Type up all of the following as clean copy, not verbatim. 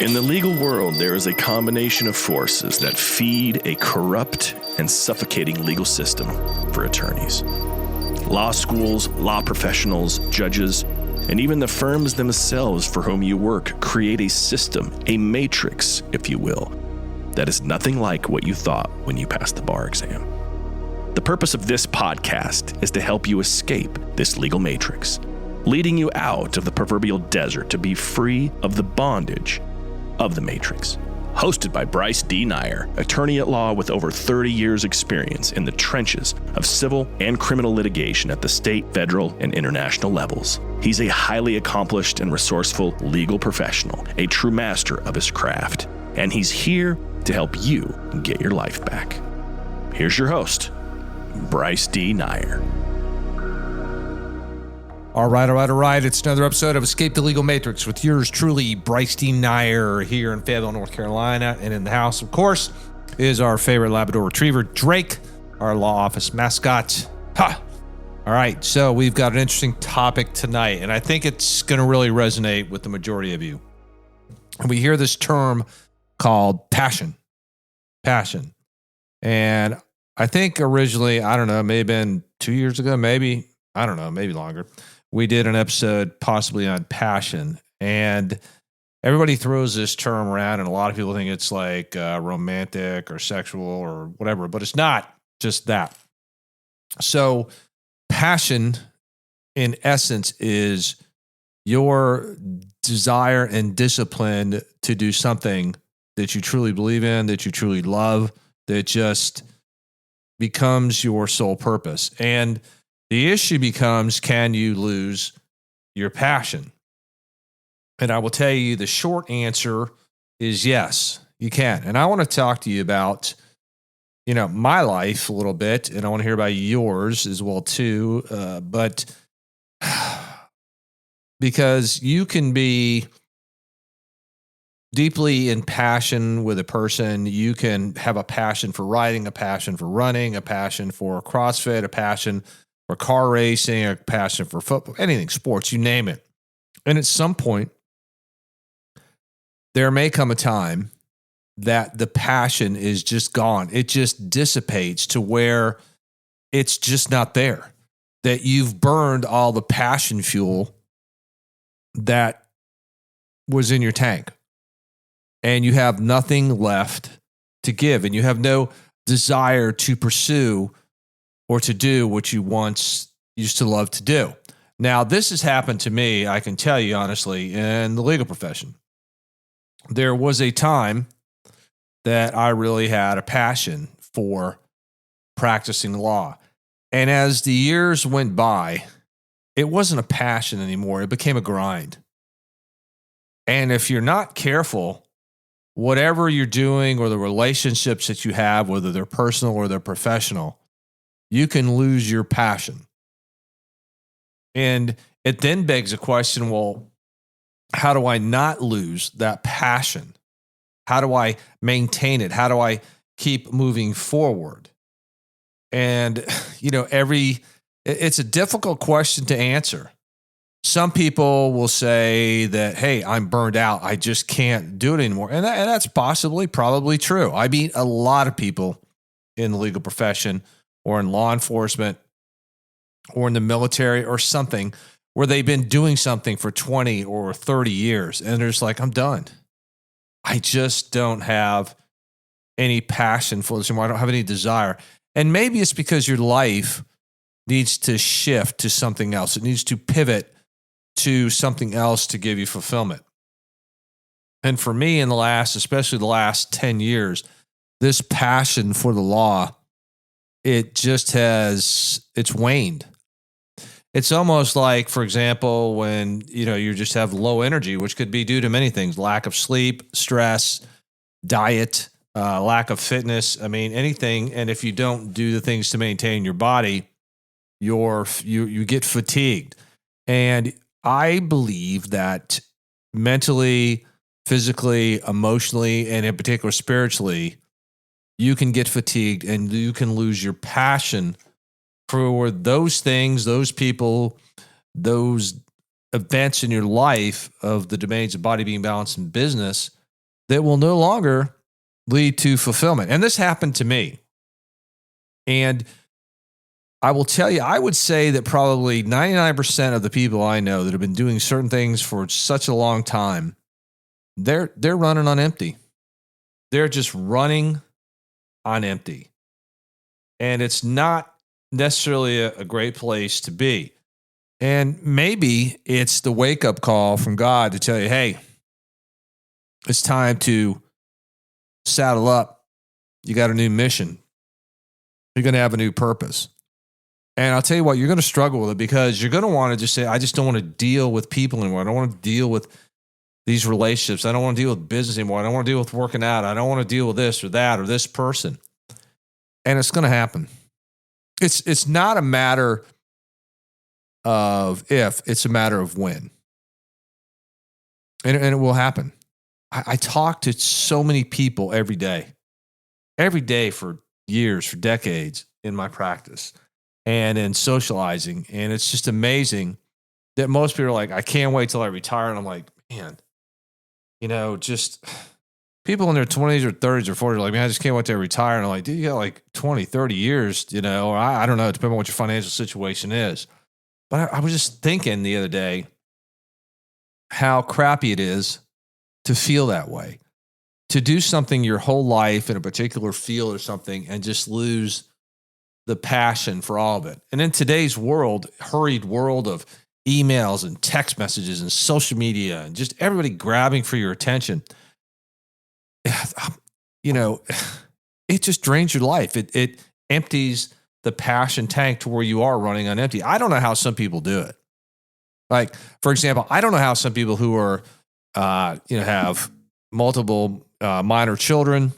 In the legal world, there is a combination of forces that feed a corrupt and suffocating legal system for attorneys. Law schools, law professionals, judges, and even the firms themselves for whom you work create a system, a matrix, if you will, that is nothing like what you thought when you passed the bar exam. The purpose of this podcast is to help you escape this legal matrix, leading you out of the proverbial desert to be free of the bondage of the matrix. Hosted by Bryce D. Nyer, attorney at law with over 30 years experience in the trenches of civil and criminal litigation at the state, federal, and international levels. He's a highly accomplished and resourceful legal professional, a true master of his craft, and he's here to help you get your life back. Here's your host, Bryce D. Nyer. All right. It's another episode of Escape the Legal Matrix with yours truly, Bryce D. Nyer, here in Fayetteville, North Carolina. And in the house, of course, is our favorite Labrador Retriever, Drake, our law office mascot. Ha! All right, so we've got an interesting topic tonight, and I think it's going to really resonate with the majority of you. And we hear this term called passion. Passion. And I think originally, I don't know, may have been 2 years ago, maybe longer. We did an episode possibly on passion, and everybody throws this term around, and a lot of people think it's like romantic or sexual or whatever, but it's not just that. So passion, in essence, is your desire and discipline to do something that you truly believe in, that you truly love, that just becomes your sole purpose. And the issue becomes, can you lose your passion? And I will tell you the short answer is yes, you can. And I want to talk to you about, my life a little bit, and I want to hear about yours as well too. But because you can be deeply in passion with a person, you can have a passion for riding, a passion for running, a passion for CrossFit, a passion for car racing, a passion for football, anything, sports, you name it. And at some point, there may come a time that the passion is just gone. It just dissipates to where it's just not there, that you've burned all the passion fuel that was in your tank, and you have nothing left to give, and you have no desire to pursue or to do what you once used to love to do. Now, this has happened to me, I can tell you honestly, in the legal profession. There was a time that I really had a passion for practicing law. And as the years went by, it wasn't a passion anymore. It became a grind. And if you're not careful, whatever you're doing or the relationships that you have, whether they're personal or they're professional, you can lose your passion. And it then begs a question, well, how do I not lose that passion? How do I maintain it? How do I keep moving forward? And, it's a difficult question to answer. Some people will say that, hey, I'm burned out. I just can't do it anymore. And that's probably true. I meet a lot of people in the legal profession or in law enforcement or in the military or something where they've been doing something for 20 or 30 years. And they're just like, I'm done. I just don't have any passion for this anymore. I don't have any desire. And maybe it's because your life needs to shift to something else. It needs to pivot to something else to give you fulfillment. And for me, especially the last 10 years, this passion for the law, it's waned. It's almost like, for example, when, you just have low energy, which could be due to many things, lack of sleep, stress, diet, lack of fitness. I mean, anything. And if you don't do the things to maintain your body, you get fatigued. And I believe that mentally, physically, emotionally, and in particular spiritually, you can get fatigued and you can lose your passion for those things, those people, those events in your life of the domains of body, being, balance, and business that will no longer lead to fulfillment. And this happened to me. And I will tell you, I would say that probably 99% of the people I know that have been doing certain things for such a long time, they're running on empty. They're just running on empty. And it's not necessarily a great place to be. And maybe it's the wake-up call from God to tell you, hey, it's time to saddle up. You got a new mission. You're going to have a new purpose. And I'll tell you what, you're going to struggle with it because you're going to want to just say, I just don't want to deal with people anymore. I don't want to deal with these relationships. I don't want to deal with business anymore. I don't want to deal with working out. I don't want to deal with this or that or this person. And it's going to happen. It's not a matter of if, it's a matter of when. And it will happen. I talk to so many people every day for years, for decades in my practice and in socializing. And it's just amazing that most people are like, I can't wait till I retire. And I'm like, man, just people in their 20s or 30s or 40s are like, man, I just can't wait till I retire. And I'm like, dude, you got like 20, 30 years, or I don't know, depending on what your financial situation is. But I was just thinking the other day how crappy it is to feel that way, to do something your whole life in a particular field or something and just lose the passion for all of it. And in today's world, hurried world of emails and text messages and social media and just everybody grabbing for your attention, it just drains your life. It empties the passion tank to where you are running on empty. I don't know how some people do it. Like, for example, I don't know how some people who are, have multiple minor children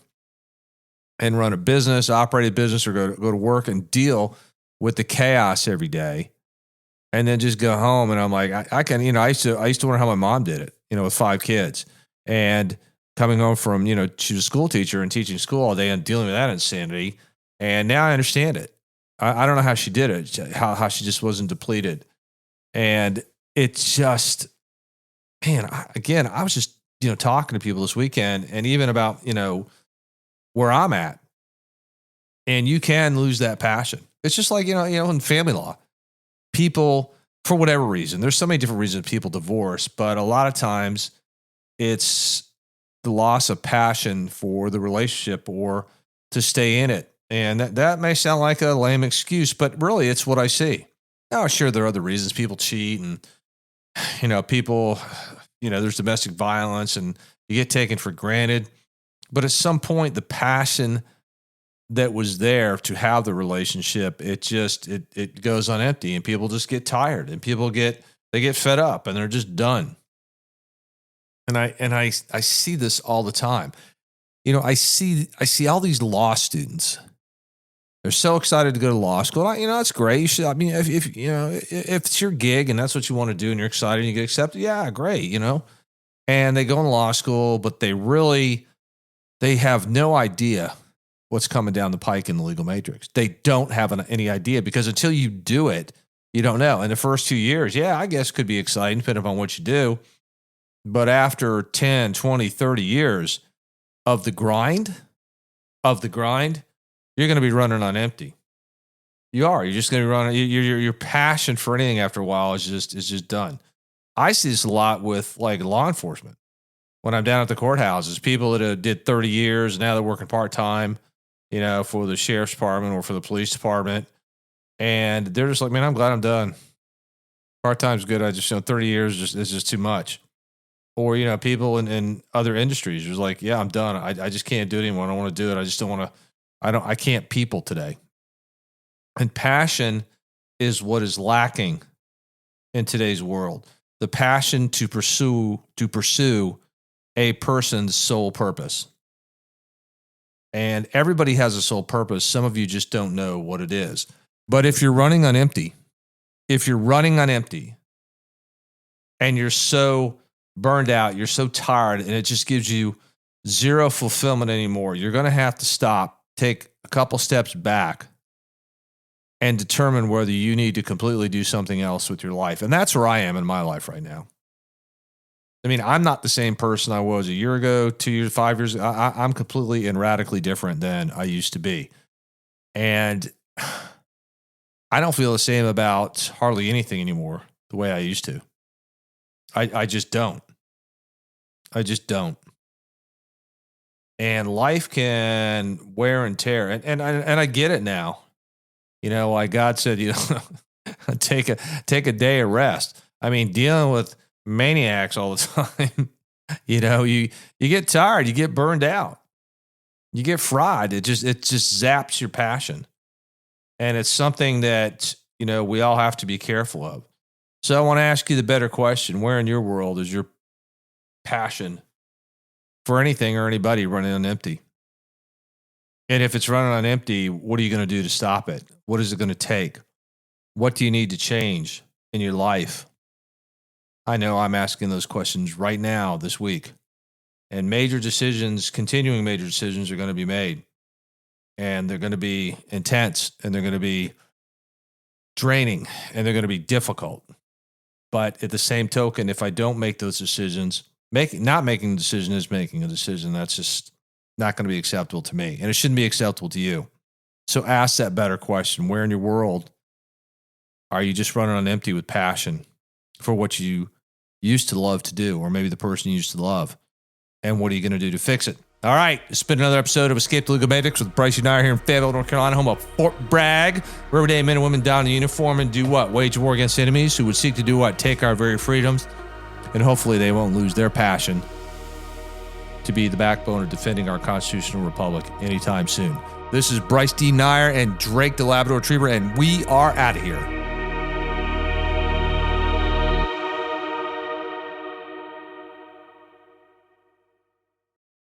and run a business, operate a business, or go to work and deal with the chaos every day, and then just go home. And I'm like, I can, I used to wonder how my mom did it, with 5 kids and coming home from, she was a school teacher and teaching school all day and dealing with that insanity. And now I understand it. I don't know how she did it, how she just wasn't depleted. And it's just, man, I was just, talking to people this weekend and even about, where I'm at. And you can lose that passion. It's just like, in family law, people, for whatever reason, there's so many different reasons people divorce, but a lot of times it's the loss of passion for the relationship or to stay in it. And that may sound like a lame excuse, but really it's what I see. Now, sure, there are other reasons people cheat and, people, there's domestic violence and you get taken for granted. But at some point, the passion that was there to have the relationship, it goes on empty and people just get tired and they get fed up and they're just done. And I see this all the time. I see all these law students. They're so excited to go to law school. It's great. You should. I mean, if it's your gig and that's what you want to do, and you're excited and you get accepted, yeah, great. And they go in law school, but they have no idea what's coming down the pike in the legal matrix. They don't have any idea because until you do it, you don't know. In the first 2 years, yeah, I guess could be exciting depending on what you do. But after 10, 20, 30 years of the grind, you're going to be running on empty. You are. You're just going to be running. Your passion for anything after a while is just done. I see this a lot with like law enforcement. When I'm down at the courthouses, people that did 30 years and now they're working part-time, for the sheriff's department or for the police department. And they're just like, man, I'm glad I'm done. Part-time's good. I just, 30 years is just too much. Or, people in other industries are just like, yeah, I'm done. I just can't do it anymore. I don't want to do it. I just don't want to. I can't people today. And passion is what is lacking in today's world. The passion to pursue a person's sole purpose. And everybody has a sole purpose. Some of you just don't know what it is. But if you're running on empty, and you're so burned out, you're so tired, and it just gives you zero fulfillment anymore, you're going to have to stop, take a couple steps back, and determine whether you need to completely do something else with your life. And that's where I am in my life right now. I mean, I'm not the same person I was a year ago, 2 years, 5 years. I'm completely and radically different than I used to be. And I don't feel the same about hardly anything anymore the way I used to. I just don't. I just don't. And life can wear and tear. And I get it now. You know, like God said, you know, take a day of rest. I mean, dealing with maniacs all the time, you know, you get tired, you get burned out, you get fried. It just zaps your passion. And it's something that, you know, we all have to be careful of. So I want to ask you the better question. Where in your world is your passion for anything or anybody running on empty? And if it's running on empty, what are you going to do to stop it? What is it going to take? What do you need to change in your life? I know I'm asking those questions right now this week. And major decisions, continuing major decisions are going to be made. And they're going to be intense, and they're going to be draining, and they're going to be difficult. But at the same token, if I don't make those decisions, not making a decision is making a decision. That's just not going to be acceptable to me. And it shouldn't be acceptable to you. So ask that better question. Where in your world are you just running on empty with passion for what you used to love to do, or maybe the person you used to love? And what are you going to do to fix it? All right, it's been another episode of Escape the Legal Matrix with Bryce and I here in Fayetteville, North Carolina, home of Fort Bragg, where every day men and women don in uniform and do what? Wage war against enemies who would seek to do what? Take our very freedoms. And hopefully they won't lose their passion to be the backbone of defending our constitutional republic anytime soon. This is Bryce D. Nyer and Drake the Labrador Retriever, and we are out of here.